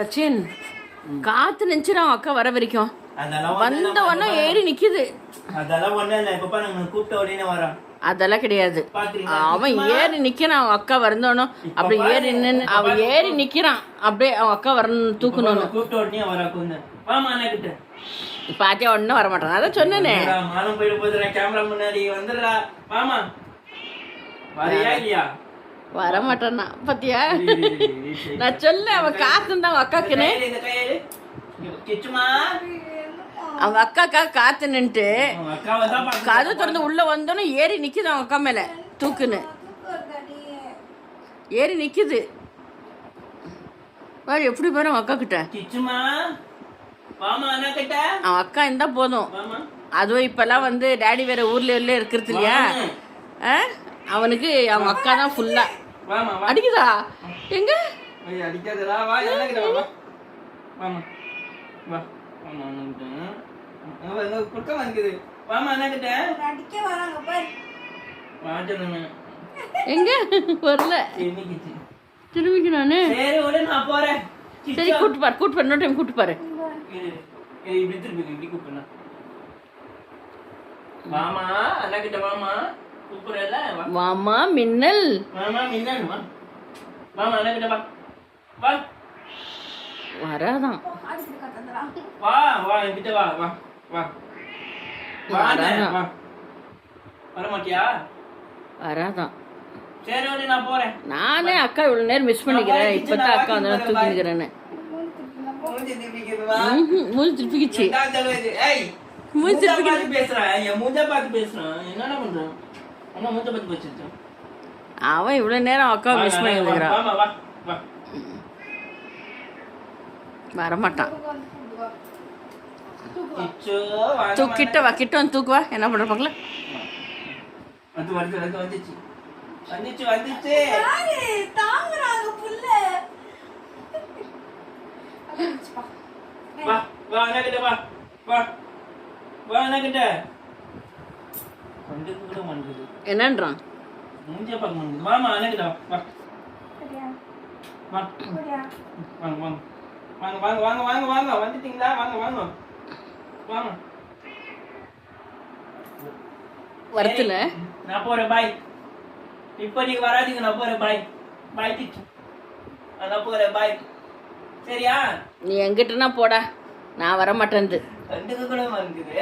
சச்சின் காத்து நினைச்சிடும் அக்கா வர வரைக்கும் வந்த உடனே ஏறி நிக்குது. அதெல்லாம் ஒண்ணு இல்ல. இப்ப நாங்க கூப்பிட்ட உடனே வரோம். அதெல்லாம் கிடையாது. அவன் ஏறி நிக்கிறான் அவன் அக்கா வரந்தோனும் அப்படி ஏறி நின்று அவன் ஏறி நிக்கிறான் அப்படியே அவன் அக்கா வரணும் தூக்கணும். கூப்பிட்ட உடனே வரா கொஞ்சம் வாமா அண்ணா கிட்ட பாத்தியா ஒன்னும் வர மாட்டான். அதான் சொன்னேனே மானம் போயிட்டு போதுடா கேமரா முன்னாடி வந்துடுறா வாமா வரையா இல்லையா? வர மாட்டானா பாத்தியா? நான் சொல்ல அவன் காத்துந்தான் அவன் அக்காக்குன்னு. அவங்க அக்காக்கா காத்து நின்ட்டு கதை திறந்து உள்ள வந்தோன்னு ஏறி நிக்குது அவன் அக்கா மேல தூக்குன்னு ஏறி நிக்குது. எப்படி பாரு அவன் அக்கா கிட்ட அவன் அக்கா இருந்தா போதும். அதுவும் இப்பெல்லாம் வந்து டேடி வேற ஊர்ல இருக்கிறது இல்லையா, அவனுக்கு அவங்க அக்கா தான் ஃபுல்லா. அடிக்குதா எங்க எங்க வரல திரும்பிக்கு நானு. சரி கூட்டு பாரு இன்னொரு டைம் கூட்டு பாரு. வாமா மின்னல் வராதான் வராதான். நானே அக்கா இவ்வளவு நேரம் மிஸ் பண்ணிக்கிறேன். இப்பதான் அக்கா வந்து தூக்கிக்கிறேன்னு மூஞ்சி திருப்பிக்கிச்சு. மூஞ்சி அவன் இவ்வளவு நேரம் அக்கா மிஸ் பண்ணிக்கிறான். வரமாட்டான். கிட்ட வா கிட்ட வந்து தூக்குவா. என்ன பண்ற பாக்கல. என்னன்றான் வரத்துல. நான் போறேன் பாய். இப்ப நீங்க வராதீங்க. நான் போறேன் பாய். பாய் டீச்சர். நான் போறேன் பாய். சரியா? நீ எங்கிட்டனா போடா, நான் வர மாட்டேன். ரெண்டு கூட வந்துக்குது.